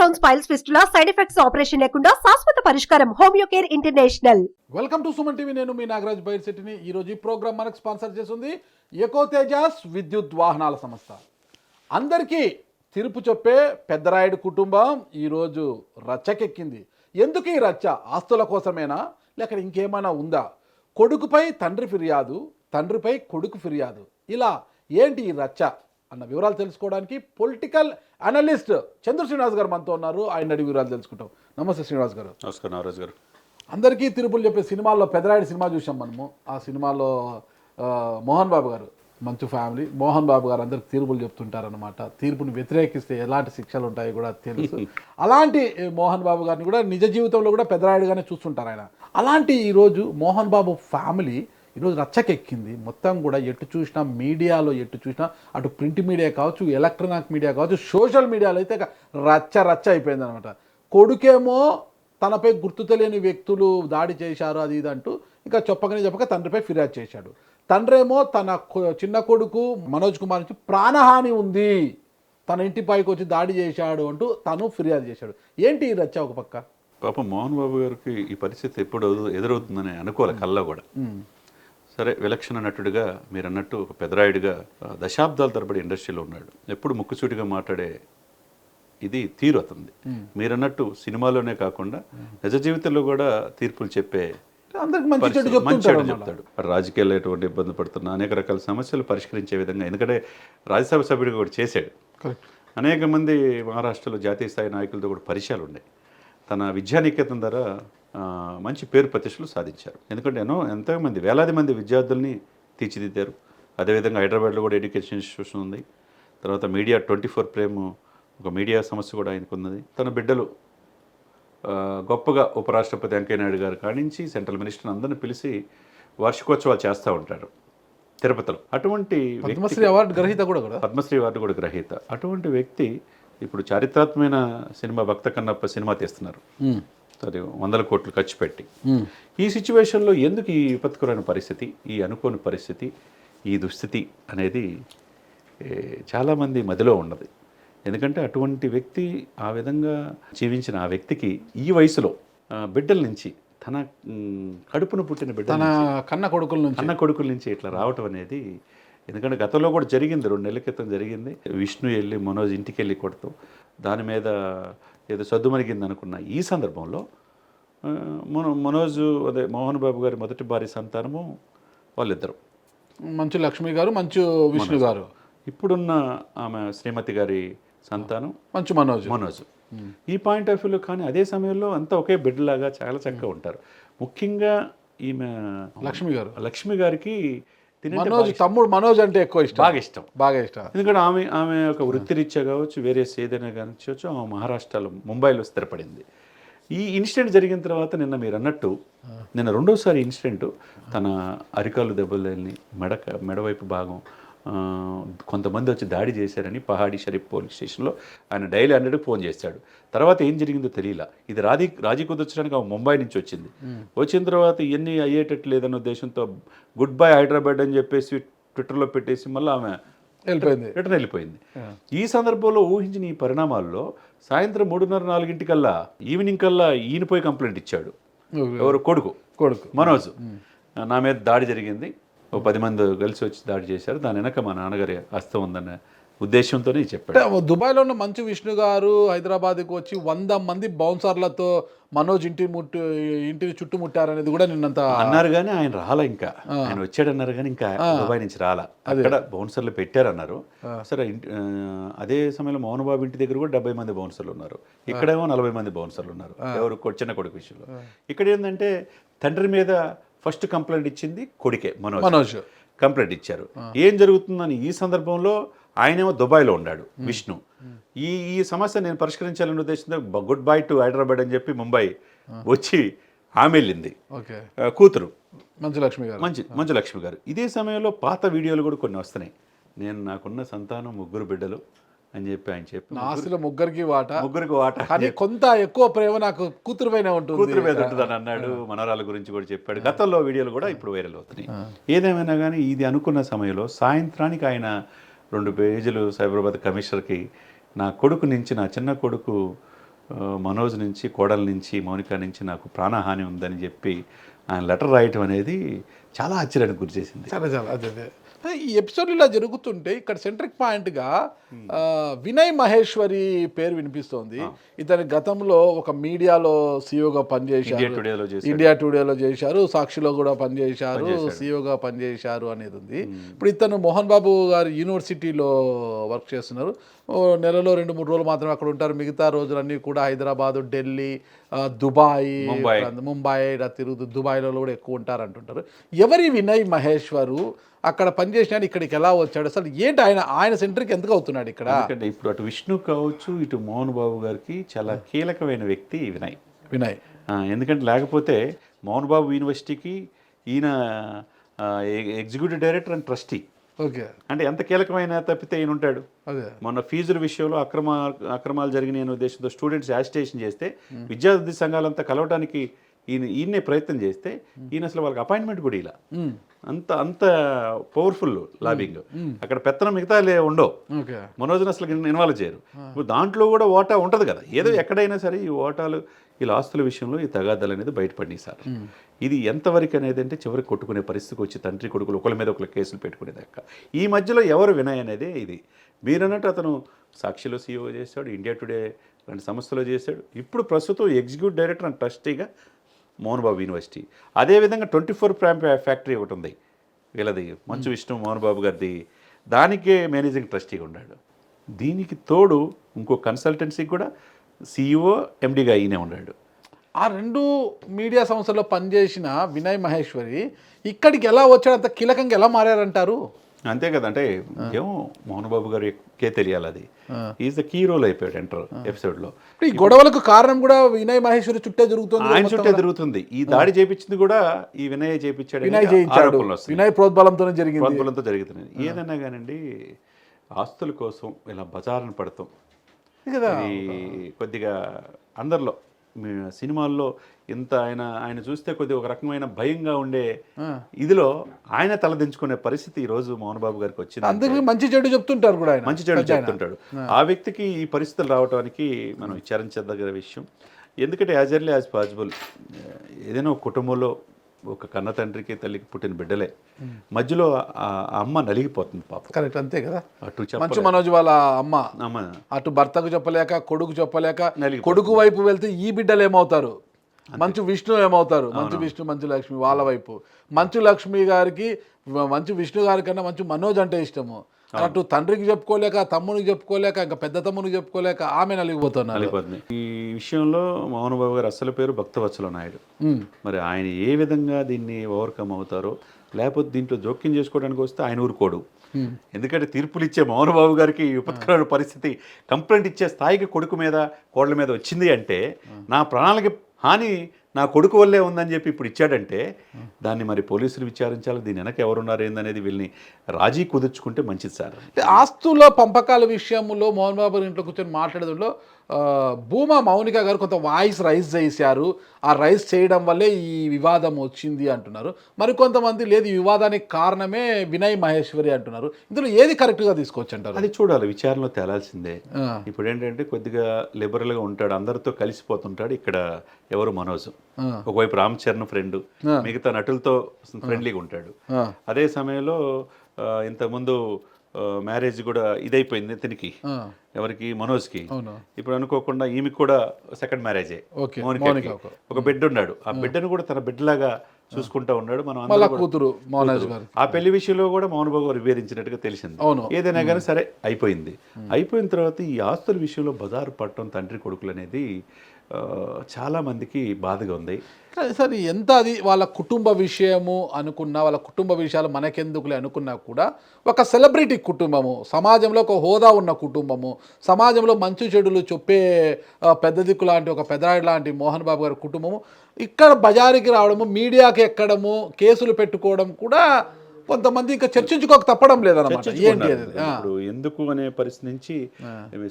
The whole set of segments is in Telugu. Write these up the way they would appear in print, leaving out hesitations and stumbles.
Stones, piles, fistula, side effects operation లేకుండా శాశ్వత పరిష్కారం. Homeo care international. Welcome to Suman TV. నేను మీ నాగరాజ్ బైర్శెట్టిని. ఈరోజు ఈ ప్రోగ్రామ్ మనకు స్పాన్సర్ చేస్తుంది ఎకో తేజాస్ విద్యుత్ వాహనాల సంస్థ. అందరికీ తీర్పు చెప్పే పెద్దరాయుడు కుటుంబం ఈరోజు రచ్చకెక్కింది. ఎందుకు ఈ రచ్చ? ఆస్తుల కోసమేనా లేక ఇంకేమైనా ఉందా? కొడుకుపై తండ్రి ఫిర్యాదు, తండ్రిపై కొడుకు ఫిర్యాదు, ఇలా ఏంటి ఈ రచ్చ అన్న వివరాలు తెలుసుకోవడానికి పొలిటికల్ అనలిస్ట్ చంద్ర శ్రీనివాస్ గారు మనతో ఉన్నారు. ఆయన అడిగి వివరాలు తెలుసుకుంటాం. నమస్తే శ్రీనివాస్ గారు. నమస్కారం నాగరాజ్ గారు. అందరికీ తీర్పులు చెప్పే సినిమాల్లో పెద్దరాయుడు సినిమా చూసాం మనము. ఆ సినిమాలో మోహన్ బాబు గారు, మంచు ఫ్యామిలీ, మోహన్ బాబు గారు అందరికి తీర్పులు చెప్తుంటారనమాట. తీర్పుని వ్యతిరేకిస్తే ఎలాంటి శిక్షలు ఉంటాయో కూడా తెలుసు. అలాంటి మోహన్ బాబు గారిని కూడా నిజ జీవితంలో కూడా పెద్దరాయుడుగానే చూస్తుంటారు ఆయన. అలాంటి ఈరోజు మోహన్ బాబు ఫ్యామిలీ ఈరోజు రచ్చకెక్కింది. మొత్తం కూడా ఎటు చూసినా మీడియాలో, ఎటు చూసినా అటు ప్రింట్ మీడియా కావచ్చు, ఎలక్ట్రానిక్ మీడియా కావచ్చు, సోషల్ మీడియాలో అయితే రచ్చ అయిపోయింది అనమాట. కొడుకేమో తనపై గుర్తు తెలియని వ్యక్తులు దాడి చేశారు అది ఇది అంటూ ఇంకా చెప్పక తండ్రిపై ఫిర్యాదు చేశాడు. తండ్రేమో తన చిన్న కొడుకు మనోజ్ కుమార్ నుంచి ప్రాణహాని ఉంది, తన ఇంటి పైకి వచ్చి దాడి చేశాడు అంటూ తను ఫిర్యాదు చేశాడు. ఏంటి ఈ రచ్చ? ఒక పక్క పాపం మోహన్ బాబు గారికి ఈ పరిస్థితి ఎప్పుడు ఎదురవుతుందని అనుకోవాలి కల్లా కూడా. సరే, విలక్షణ నటుడిగా మీరు అన్నట్టు ఒక పెద్దరాయుడిగా దశాబ్దాల తరబడి ఇండస్ట్రీలో ఉన్నాడు. ఎప్పుడు ముక్కుసూటిగా మాట్లాడే ఇది తీరు అతనిది. మీరు అన్నట్టు సినిమాలోనే కాకుండా నిజ జీవితంలో కూడా తీర్పులు చెప్పే మంచి చెప్తాడు. రాజకీయాల్లో ఎటువంటి ఇబ్బంది పడుతున్నా అనేక రకాల సమస్యలు పరిష్కరించే విధంగా, ఎందుకంటే రాజ్యసభ సభ్యుడిగా కూడా చేశాడు. అనేక మంది మహారాష్ట్రలో జాతీయ స్థాయి నాయకులతో కూడా పరిచయాలు ఉన్నాయి. తన విద్యానికేతన ద్వారా మంచి పేరు ప్రతిష్టలు సాధించారు. ఎందుకంటే ఎంతోమంది వేలాది మంది విద్యార్థుల్ని తీర్చిదిద్దారు. అదేవిధంగా హైదరాబాద్లో కూడా ఎడ్యుకేషన్ ఇన్స్టిట్యూషన్ ఉంది. తర్వాత మీడియా 24 ప్రేమ్ ఒక మీడియా సమస్య కూడా ఆయనకు ఉన్నది. తన బిడ్డలు గొప్పగా ఉపరాష్ట్రపతి వెంకయ్యనాయుడు గారు కానించి సెంట్రల్ మినిస్టర్ అందరిని పిలిచి వార్షికోత్సవాలు చేస్తూ ఉంటారు తిరుపతిలో. అటువంటి పద్మశ్రీ అవార్డు గ్రహీత కూడా పద్మశ్రీ అవార్డు కూడా గ్రహీత. అటువంటి వ్యక్తి ఇప్పుడు చారిత్రాత్మకమైన సినిమా భక్త కన్నప్ప సినిమా తీస్తున్నారు. అది 100 కోట్లు ఖర్చు పెట్టి. ఈ సిచ్యువేషన్లో ఎందుకు ఈ విపత్కరమైన పరిస్థితి, ఈ అనుకోని పరిస్థితి, ఈ దుస్థితి అనేది చాలామంది మదిలో ఉన్నది. ఎందుకంటే అటువంటి వ్యక్తి ఆ విధంగా జీవించిన ఆ వ్యక్తికి ఈ వయసులో బిడ్డల నుంచి, తన కడుపును పుట్టిన బిడ్డ, తన కన్న కొడుకుల నుంచి ఇట్లా రావటం అనేది, ఎందుకంటే గతంలో కూడా జరిగింది, 2 నెలల క్రితం జరిగింది. విష్ణు వెళ్ళి మనోజ్ ఇంటికి వెళ్ళి కొడుతూ దాని మీద ఏదో సద్దుమణిగింది అనుకున్న ఈ సందర్భంలో మనోజ్ అదే మోహన్ బాబు గారి మొదటి భార్య సంతానము వాళ్ళిద్దరు, మంచు లక్ష్మి గారు, మంచు విష్ణు గారు. ఇప్పుడున్న ఆమె శ్రీమతి గారి సంతానం మంచు మనోజ్. ఈ పాయింట్ ఆఫ్ వ్యూలో కానీ అదే సమయంలో అంతా ఒకే బిడ్డలాగా చాలా చక్కగా ఉంటారు. ముఖ్యంగా ఈమె లక్ష్మి గారికి తమ్ముడు మనోజ్ అంటే ఎక్కువ ఇష్టం, బాగా ఇష్టం. ఎందుకంటే ఆమె ఒక వృత్తిరీత్యా కావచ్చు, వేరే ఏదైనా కానిచ్చు, ఆమె మహారాష్ట్రలో ముంబైలో స్థిరపడింది. ఈ ఇన్సిడెంట్ జరిగిన తర్వాత నిన్న మీరు అన్నట్టు నిన్న రెండోసారి ఇన్సిడెంట్, తన అరికాలు దెబ్బలని మెడవైపు భాగం కొంతమంది వచ్చి దాడి చేశారని పహాడీ షరీఫ్ పోలీస్ స్టేషన్లో ఆయన డైలీ 100కి ఫోన్ చేశాడు. తర్వాత ఏం జరిగిందో తెలియలా. ఇది రాజీ కుదర్చడానికి ఆమె ముంబై నుంచి వచ్చింది. వచ్చిన తర్వాత ఇవన్నీ అయ్యేటట్టు లేదన్న ఉద్దేశంతో గుడ్ బై హైదరాబాద్ అని చెప్పేసి ట్విట్టర్లో పెట్టేసి మళ్ళీ ఆమె రిటర్న్ వెళ్ళిపోయింది. ఈ సందర్భంలో ఊహించిన ఈ పరిణామాల్లో సాయంత్రం 3:30-4 ఈవినింగ్ కల్లా ఈయనపోయి కంప్లైంట్ ఇచ్చాడు. ఎవరు? కొడుకు మనోజ్, నా మీద దాడి జరిగింది, 10 మంది కలిసి వచ్చి దాడి చేశారు, దాని వెనక మా నాన్నగారి హస్తం ఉందన్న ఉద్దేశంతోనే చెప్పాడు. దుబాయ్లో ఉన్న మంచు విష్ణు గారు హైదరాబాద్కి వచ్చి 100 మంది బౌన్సర్లతో మనోజ్ ఇంటిని చుట్టుముట్టారనేది కూడా నిన్నంత అన్నారు. కానీ ఆయన రాలా, ఇంకా ఆయన వచ్చాడన్నారు కానీ ఇంకా దుబాయ్ నుంచి రాలా. అక్కడ బౌన్సర్లు పెట్టారన్నారు. సరే, అదే సమయంలో మోహన్ బాబు ఇంటి దగ్గర కూడా 70 మంది బౌన్సర్లు ఉన్నారు. ఇక్కడేమో 40 మంది బౌన్సర్లు ఉన్నారు. ఎవరు? చిన్న కొడుకు విషయంలో. ఇక్కడ ఏంటంటే తండ్రి మీద ఫస్ట్ కంప్లైంట్ ఇచ్చింది కొడుకే మనోజ్ కంప్లైంట్ ఇచ్చారు. ఏం జరుగుతుందని ఈ సందర్భంలో ఆయనేమో దుబాయ్లో ఉన్నాడు విష్ణు. ఈ సమస్య నేను పరిష్కరించాలనే ఉద్దేశంతో గుడ్ బై టు హైదరాబాద్ అని చెప్పి ముంబై వచ్చి ఆమె వెళ్ళింది, కూతురు మంచు లక్ష్మి గారు. ఇదే సమయంలో పాత వీడియోలు కూడా కొన్ని వస్తున్నాయి. నాకున్న సంతానం 3 బిడ్డలు అని చెప్పి ఆయన చెప్పి ఆస్తిలో ముగ్గురికి వాటా, కానీ చెప్పి కొంత ఎక్కువ ప్రేమ నాకు కూతురు మీద ఉంటుందని అన్నాడు. మనవరాల గురించి కూడా చెప్పాడు. గతంలో వీడియోలు కూడా ఇప్పుడు వైరల్ అవుతున్నాయి. ఏదేమైనా కానీ ఇది అనుకున్న సమయంలో సాయంత్రానికి ఆయన 2 పేజీలు సైబరాబాద్ కమిషనర్కి నా కొడుకు నుంచి, నా చిన్న కొడుకు మనోజ్ నుంచి, కోడల నుంచి, మౌనిక నుంచి నాకు ప్రాణహాని ఉందని చెప్పి ఆయన లెటర్ రాయటం అనేది చాలా ఆశ్చర్యానికి గురి చేసింది. చాలా చాలా అదే ఈ ఎపిసోడ్ ఇలా జరుగుతుంటే ఇక్కడ సెంట్రిక్ పాయింట్గా వినయ్ మహేశ్వరి పేరు వినిపిస్తోంది. ఇతని గతంలో ఒక మీడియాలో సీఈఓగా పనిచేశారు, ఇండియా టుడేలో చేశారు, సాక్షిలో కూడా పనిచేశారు, సీఈఓగా పనిచేశారు అనేది ఉంది. ఇప్పుడు ఇతను మోహన్ బాబు గారు యూనివర్సిటీలో వర్క్ చేస్తున్నారు. నెలలో 2-3 రోజులు మాత్రమే అక్కడ ఉంటారు. మిగతా రోజులన్నీ కూడా హైదరాబాదు, ఢిల్లీ, దుబాయ్, ముంబై ఇలా తిరుగుతూ దుబాయ్లో కూడా ఎక్కువ ఉంటారు అంటుంటారు. ఎవరి వినయ్ మహేశ్వరు అక్కడ పనిచేసిన ఇక్కడికి ఎలా వచ్చాడు, అసలు ఏంటి ఆయన సెంటర్కి ఎందుకు అవుతున్నాడు ఇక్కడ? ఎందుకంటే ఇప్పుడు అటు విష్ణు కావచ్చు, ఇటు మోహన్ బాబు గారికి చాలా కీలకమైన వ్యక్తి వినయ్. ఎందుకంటే లేకపోతే మోహన్ బాబు యూనివర్సిటీకి ఈయన executive director and trustee. Okay, అంటే ఎంత కీలకమైన తప్పితే ఈయన ఉంటాడు. మొన్న ఫీజుల విషయంలో అక్రమాలు జరిగిన ఉద్దేశంతో స్టూడెంట్స్ యాజిటేషన్ చేస్తే విద్యార్థి సంఘాలంతా కలవడానికి ఈయన్నే ప్రయత్నం చేస్తే ఈయన అసలు వాళ్ళకి అపాయింట్మెంట్ కూడా ఇలా అంత పవర్ఫుల్ లాబింగ్. అక్కడ పెత్తనం మిగతా ఉండవు, మనోజ్ని అసలు ఇన్వాల్వ్ చేయరు. ఇప్పుడు దాంట్లో కూడా ఓటా ఉంటుంది కదా, ఏదో ఎక్కడైనా సరే ఈ ఓటాలు వీళ్ళ ఆస్తుల విషయంలో ఈ తగాదాలు అనేది బయటపడినాయి సార్. ఇది ఎంతవరకు అనేది అంటే చివరికి కొట్టుకునే పరిస్థితికి వచ్చి తండ్రి కొడుకులు ఒకరి మీద ఒకరు కేసులు పెట్టుకునేదాకా. ఈ మధ్యలో ఎవరు వినయ్ అనేది ఇది మీరన్నట్టు అతను సాక్షిలో సీఈఓ చేశాడు, ఇండియా టుడే లాంటి సంస్థలో చేశాడు. ఇప్పుడు ప్రస్తుతం ఎగ్జిక్యూటివ్ డైరెక్టర్ అండ్ ట్రస్టీగా మోహన్ బాబు యూనివర్సిటీ. అదేవిధంగా 24 ప్రైమ్ ఫ్యాక్టరీ ఒకటి ఉంది వీళ్ళది, మంచు విష్ణు మోహన్ బాబు గారిది, దానికే మేనేజింగ్ ట్రస్టీగా ఉన్నాడు. దీనికి తోడు ఇంకో కన్సల్టెన్సీకి కూడా సీఈఓ ఎండీగా ఈయనే ఉన్నాడు. ఆ 2 మీడియా సంస్థల్లో పనిచేసిన వినయ్ మహేశ్వరి ఇక్కడికి ఎలా వచ్చాడు, అంత కీలకంగా ఎలా మారారంటారు? అంతే కదా, అంటే ఏమో మోహన్ బాబు గారికే తెలియాలి. అది ఈజ్ ద కీ రోల్ అయిపోయాడు ఎపిసోడ్లో. ఈ గొడవలకు కారణం కూడా వినయ్ మహేశ్వరి చుట్టే జరుగుతుంది, ఆయన చుట్టే జరుగుతుంది. ఈ దాడి చేపించింది కూడా ఈ వినయ్ చేయించాడు, వినయ్ ప్రోద్బలంతో జరుగుతుంది. ఏదన్నా కానండి ఆస్తుల కోసం ఇలా బజారును పడతాం కొద్దిగా అందరిలో సినిమాల్లో ఇంత ఆయన చూస్తే కొద్దిగా ఒక రకమైన భయంగా ఉండే ఇదిలో ఆయన తలదించుకునే పరిస్థితి ఈ రోజు మోహన్ బాబు గారికి వచ్చింది. అందుకే మంచి చెడు చెప్తుంటారు కూడా, మంచి చెడు చెప్తుంటాడు. ఆ వ్యక్తికి ఈ పరిస్థితులు రావడానికి మనం విచారించదగిన విషయం. ఎందుకంటే యాజ్ ఎర్లీ యాజ్ పాసిబుల్ ఏదైనా ఒక కుటుంబంలో ఒక కన్న తండ్రికి తల్లికి పుట్టిన బిడ్డలే, మధ్యలో ఆ అమ్మ నలిగిపోతుంది పాపం. కరెక్ట్, అంతే కదా. అటు మంచు మనోజ్ వాళ్ళ అమ్మ అటు భర్తకు చెప్పలేక, కొడుకు చెప్పలేక, కొడుకు వైపు వెళ్తే ఈ బిడ్డలు ఏమవుతారు, మంచు విష్ణు ఏమవుతారు, మంచు లక్ష్మి వాళ్ళ వైపు. మంచు లక్ష్మి గారికి మంచు విష్ణు గారి కన్నా మంచు మనోజ్ అంటే ఇష్టము. అటు తండ్రికి చెప్పుకోలేక, తమ్మునికి చెప్పుకోలేక, ఇంకా పెద్ద తమ్మునికి చెప్పుకోలేక ఆమె నలిగిపోతున్నారు. ఈ విషయంలో మోహన్ బాబు గారు అసలు పేరు భక్తవత్సల నాయుడు. మరి ఆయన ఏ విధంగా దీన్ని ఓవర్కమ్ అవుతారో, లేకపోతే దీంట్లో జోక్యం చేసుకోవడానికి వస్తే ఆయన ఊరుకోడు. ఎందుకంటే తీర్పులు ఇచ్చే మోహన్ బాబు గారికి విపత్కరమైన పరిస్థితి, కంప్లైంట్ ఇచ్చే స్థాయికి కొడుకు మీద కోడల మీద వచ్చింది అంటే నా ప్రాణాలకి హాని నా కొడుకు వల్లే ఉందని చెప్పి ఇప్పుడు ఇచ్చాడంటే దాన్ని మరి పోలీసులు విచారించాలి. దీని వెనక ఎవరున్నారు ఏందనేది వీళ్ళని రాజీ కుదుర్చుకుంటే మంచిది సార్. ఆస్తుల పంపకాల విషయంలో మోహన్ బాబు ఇంట్లో కూర్చొని మాట్లాడడంలో భూమా మౌనిక గారు కొంత వాయిస్ రైజ్ చేశారు. ఆ రైజ్ చేయడం వల్లే ఈ వివాదం వచ్చింది అంటున్నారు. మరికొంతమంది లేదు, ఈ వివాదానికి కారణమే వినయ్ మహేశ్వరి అంటున్నారు. ఇందులో ఏది కరెక్ట్గా తీసుకోవచ్చు అంటారు? అది చూడాలి, విచారణలో తేలాల్సిందే. ఇప్పుడు ఏంటంటే కొద్దిగా లిబరల్గా ఉంటాడు, అందరితో కలిసిపోతుంటాడు. ఇక్కడ ఎవరు మనోజ్, ఒకవైపు రామ్ చరణ్ ఫ్రెండ్, మిగతా నటులతో ఫ్రెండ్లీగా ఉంటాడు. అదే సమయంలో ఇంతకుముందు మ్యారేజ్ కూడా ఇదైపోయింది ఇతనికి, ఎవరికి మనోజ్కి. ఇప్పుడు అనుకోకుండా ఈమెకి కూడా సెకండ్ మ్యారేజే, మౌనికకి ఒక బిడ్డ ఉన్నాడు. ఆ బిడ్డను కూడా తన బిడ్డలాగా చూసుకుంటా ఉన్నాడు. మనం కూతురు ఆ పెళ్లి విషయంలో కూడా మోహన్ బాబు వివరించినట్టుగా తెలిసింది. ఏదైనా కానీ సరే అయిపోయింది. అయిపోయిన తర్వాత ఈ ఆస్తుల విషయంలో బజారు పట్టడం తండ్రి కొడుకులు అనేది చాలా మందికి బాధగా ఉంది. సరే, ఎంత అది వాళ్ళ కుటుంబ విషయము అనుకున్నా, వాళ్ళ కుటుంబ విషయాలు మనకెందుకులే అనుకున్నా కూడా ఒక సెలబ్రిటీ కుటుంబము, సమాజంలో ఒక హోదా ఉన్న కుటుంబము, సమాజంలో మంచి చెడులు చెప్పే పెద్ద దిక్కు లాంటి ఒక పెద్దరాయుడు లాంటి మోహన్ బాబు గారి కుటుంబము ఇక్కడ బజారుకి రావడము, మీడియాకి ఎక్కడము, కేసులు పెట్టుకోవడం కూడా కొంతమంది ఇంకా చర్చించుకోక తప్పడం లేదన్నమాట. ఏంటి ఇప్పుడు ఎందుకు అనే పరిస్థితి నుంచి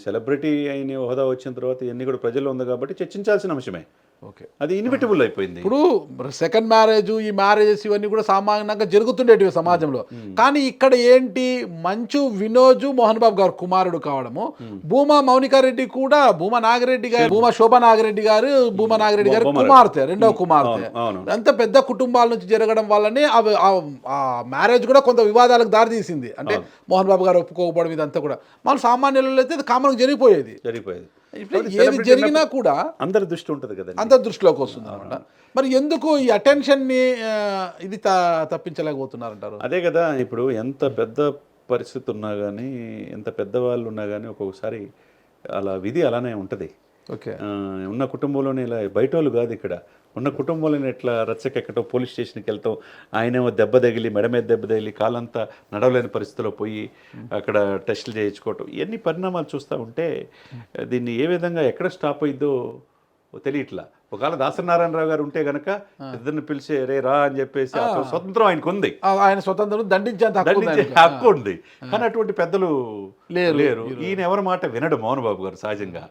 సెలబ్రిటీ అయిన హోదా వచ్చిన తర్వాత ఇవన్నీ కూడా ప్రజల్లో ఉంది కాబట్టి చర్చించాల్సిన అంశమే. ఓకే. అది ఇన్విటబుల్ అయిపోయింది. ఇప్పుడు సెకండ్ మ్యారేజ్, ఈ మ్యారేజెస్ ఇవన్నీ కూడా సామాన్యంగా జరుగుతుండేటివి సమాజంలో. కానీ ఇక్కడ ఏంటి, మంచు వినోజు మోహన్ బాబు గారు కుమారుడు కావడము, భూమా మౌనికారెడ్డి కూడా, భూమా నాగిరెడ్డి గారు, భూమా శోభా నాగిరెడ్డి గారు, భూమా నాగిరెడ్డి గారు కుమార్తె, రెండవ కుమార్తె. అంత పెద్ద కుటుంబాల నుంచి జరగడం వల్లనే ఆ మ్యారేజ్ కూడా కొంత వివాదాలకు దారితీసింది. అంటే మోహన్ బాబు గారు ఒప్పుకోకపోవడం, ఇదంతా కూడా మన సామాన్యులలో అయితే కామన్ జరిగిపోయేది. ఏది జరిగినా కూడా అందరి దృష్టి ఉంటుంది కదా, అందరి దృష్టిలోకి వస్తుంది అనమాట. మరి ఎందుకు ఈ అటెన్షన్ని ఇది తప్పించలేకపోతున్నారంటారు? అదే కదా, ఇప్పుడు ఎంత పెద్ద పరిస్థితి ఉన్నా కానీ, ఎంత పెద్దవాళ్ళు ఉన్నా కానీ, ఒక్కొక్కసారి అలా విధి అలానే ఉంటుంది. ఓకే. ఉన్న కుటుంబంలోనే ఇలా బయట వాళ్ళు కాదు, ఇక్కడ ఉన్న కుటుంబంలోనే ఎట్లా రచ్చకెక్కటం, పోలీస్ స్టేషన్కి వెళ్తాం, ఆయనేమో దెబ్బ తగిలి, మెడ మీద దెబ్బ తగిలి, కాలంతా నడవలేని పరిస్థితిలో పోయి అక్కడ టెస్టులు చేయించుకోవటం, ఇవన్నీ పరిణామాలు చూస్తూ ఉంటే దీన్ని ఏ విధంగా ఎక్కడ స్టాప్ అయ్యిద్దో తెలియట్లా. ఒకవేళ దాసనారాయణరావు గారు ఉంటే గనక ఇద్దరిని పిలిచి రే రా అని చెప్పేసి స్వతంత్రం ఆయనకు ఉంది, ఆయన స్వతంత్రం దండించే హక్కు ఉంది. కానీ అటువంటి పెద్దలు లేరు. ఈయన ఎవరి మాట వినడు మోహన్ బాబు గారు సహజంగా.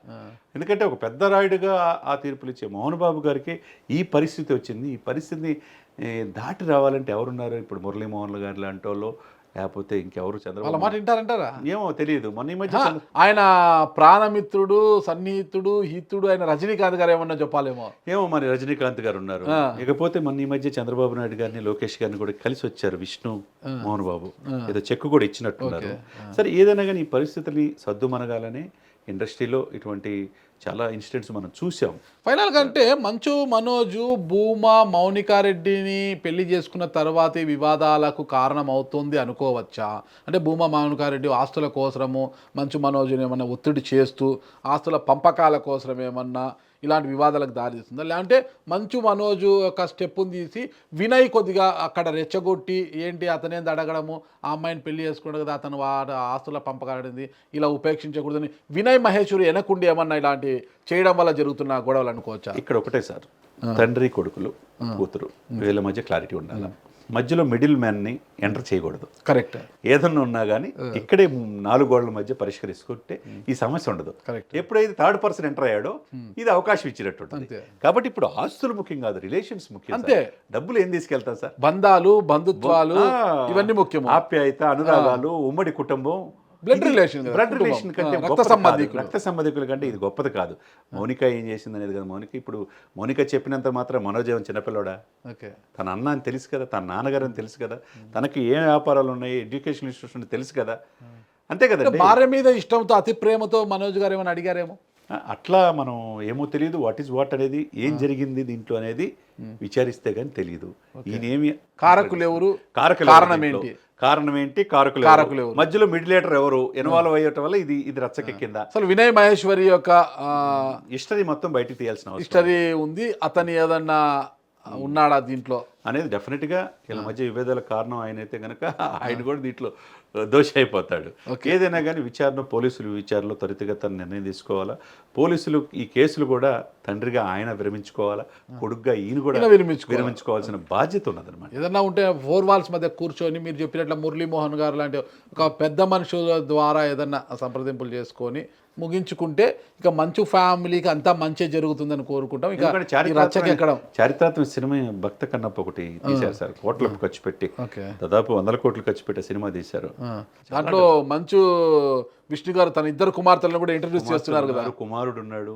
ఎందుకంటే ఒక పెద్ద రాయుడుగా ఆ తీర్పులు ఇచ్చే మోహన్ బాబు గారికి ఈ పరిస్థితి వచ్చింది. ఈ పరిస్థితిని దాటి రావాలంటే ఎవరున్నారు? ఇప్పుడు మురళీమోహన్ గారు లాంటి వాళ్ళు, లేకపోతే ఇంకెవరు, చంద్రబాబు మాట వింటారంటారా? ఏమో తెలియదు. మొన్న ఈ మధ్య ఆయన ప్రాణమిత్రుడు, సన్నిహితుడు, హితుడు ఆయన రజనీకాంత్ గారు ఏమన్నా చెప్పాలేమో. ఏమో మరి రజనీకాంత్ గారు ఉన్నారు. ఇకపోతే మొన్న ఈ మధ్య చంద్రబాబు నాయుడు గారిని, లోకేష్ గారిని కూడా కలిసి వచ్చారు విష్ణు మోహన్ బాబు, ఏదో చెక్ కూడా ఇచ్చినట్టున్నారు. సరే, ఏదైనా కానీ ఈ పరిస్థితుల్ని సద్దుమనగాలని ఇండస్ట్రీలో ఇటువంటి చాలా ఇన్సిడెంట్స్ మనం చూసాం. ఫైనల్ కంటే మంచు మనోజు భూమా మౌనికారెడ్డిని పెళ్లి చేసుకున్న తర్వాతే వివాదాలకు కారణం అవుతుంది అనుకోవచ్చా? అంటే భూమా మౌనికారెడ్డి ఆస్తుల కోసము మంచు మనోజుని ఏమన్నా ఒత్తిడి చేస్తూ ఆస్తుల పంపకాల కోసం ఏమన్నా ఇలాంటి వివాదాలకు దారితీస్తుందా? లేదంటే మంచు మనోజు ఒక స్టెప్పుని తీసి వినయ్ కొద్దిగా అక్కడ రెచ్చగొట్టి, ఏంటి అతనేంది అడగడము, ఆ అమ్మాయిని పెళ్లి చేసుకున్నాడు కదా, అతను ఆస్తుల పంపకాడింది, ఇలా ఉపేక్షించకూడదని వినయ్ మహేశ్వరి వెనకుండి ఏమన్నా ఇలాంటి చేయడం వల్ల జరుగుతున్న గొడవలు అనుకోవచ్చా? ఇక్కడ ఒకటే సార్, తండ్రి కొడుకులు కూతురు వీళ్ళ మధ్య క్లారిటీ ఉండాలి. మధ్యలో మిడిల్ మ్యాన్ని ఎంటర్ చేయకూడదు. కరెక్ట్. ఏదన్నా ఉన్నా కానీ ఇక్కడే 4 గోడల మధ్య పరిష్కరించుకుంటే ఈ సమస్య ఉండదు. ఎప్పుడైతే థర్డ్ పర్సన్ ఎంటర్ అయ్యాడో ఇది అవకాశం ఇచ్చినట్టు ఉంటుంది. కాబట్టి ఇప్పుడు ఆస్తులు ముఖ్యం కాదు, రిలేషన్స్ ముఖ్యం. అంతే. డబ్బులు ఏం తీసుకెళ్తాం సార్? బంధాలు, బంధుత్వాలు ఇవన్నీ ముఖ్యం. ఆప్యాయత, అనురాగాలు, ఉమ్మడి కుటుంబం, బ్లడ్ రిలేషన్ కంటే రక్త సంబంధికుల కంటే ఇది గొప్పది కాదు. మౌనిక ఏం చేసింది అనేది కదా. మౌనిక చెప్పినంత మాత్రం మనోజ్ ఏమని చిన్నపిల్లడా? తన అన్న అని తెలుసు కదా, తన నాన్నగారు అని తెలుసు కదా, తనకి ఏ వ్యాపారాలు ఉన్నాయి, ఎడ్యుకేషన్ ఇన్స్టిట్యూషన్ తెలుసు కదా, అంతే కదా. భార్య మీద ఇష్టంతో, అతి ప్రేమతో మనోజ్ గారు ఏమైనా అడిగారేమో. అట్లా మనం ఏమో తెలియదు. వాట్ ఈజ్ వాట్ అనేది, ఏం జరిగింది దీంట్లో అనేది విచారిస్తే కానీ తెలియదు. ఈయనేమి కారకులు ఎవరు, కారణం ఏంటి, కారకులు మధ్యలో మిడిలేటర్ ఎవరు ఇన్వాల్వ్ అయ్యటం వల్ల ఇది రచ్చకెక్కిందా? అసలు వినయ్ మహేశ్వరి యొక్క హిస్టరీ మొత్తం బయటికి తీయాల్సిన హిస్టరీ ఉంది. అతను ఏదన్నా ఉన్నాడా దీంట్లో అనేది డెఫినెట్గా వీళ్ళ మధ్య విభేదాల కారణం ఆయన అయితే కనుక ఆయన కూడా దీంట్లో దోషి అయిపోతాడు. ఏదైనా కానీ పోలీసులు విచారణలో త్వరితగతిన నిర్ణయం తీసుకోవాలా. పోలీసులు ఈ కేసులు కూడా తండ్రిగా ఆయన విరమించుకోవాలా, కొడుగ్గా ఈయన కూడా విరమించుకోవాల్సిన బాధ్యత ఉన్నదన్నమాట. ఏదన్నా ఉంటే 4 వాల్స్ మధ్య కూర్చొని మీరు చెప్పినట్లు మురళీమోహన్ గారు లాంటి ఒక పెద్ద మనుషుల ద్వారా ఏదన్నా సంప్రదింపులు చేసుకొని ముగించుకుంటే ఇక మంచు ఫ్యామిలీకి అంతా మంచి జరుగుతుందని కోరుకుంటాం. ఇక చారిత్రాత్మక సినిమా భక్త కన్నప్ప ఒకటి తీశారు సార్, కోట్లకు ఖర్చు పెట్టి, దాదాపు 100 కోట్లు ఖర్చు పెట్టే సినిమా తీశారు. దాంట్లో మంచు విష్ణు గారు తన 2 కుమార్తెలను కూడా ఇంట్రడ్యూస్ చేస్తున్నారు కదా, కుమారుడు ఉన్నాడు,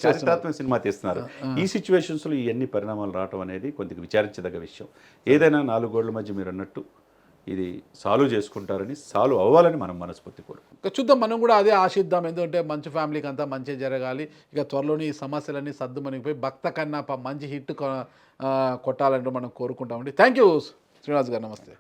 చారిత్రాత్మక సినిమా తీస్తున్నారు. ఈ సిచ్యువేషన్స్ లో ఇవన్నీ పరిణామాలు రావడం అనేది కొద్దిగా విచారించదగ్గ విషయం. ఏదైనా 4 గోడల మధ్య మీరు అన్నట్టు ఇది సాల్వ్ చేసుకుంటారని, సాల్వ్ అవ్వాలని మనం మనస్ఫూర్తి కోరుకుంటాం. చూద్దాం, మనం కూడా అదే ఆశిద్దాం. ఎందుకంటే మంచి ఫ్యామిలీకి అంతా మంచి జరగాలి. ఇక త్వరలోని ఈ సమస్యలన్నీ సర్దుమణిగిపోయి భక్త కన్నప్ప మంచి హిట్ కొట్టాలంటూ మనం కోరుకుంటామండి. థ్యాంక్ యూ శ్రీనివాస్ గారు, నమస్తే.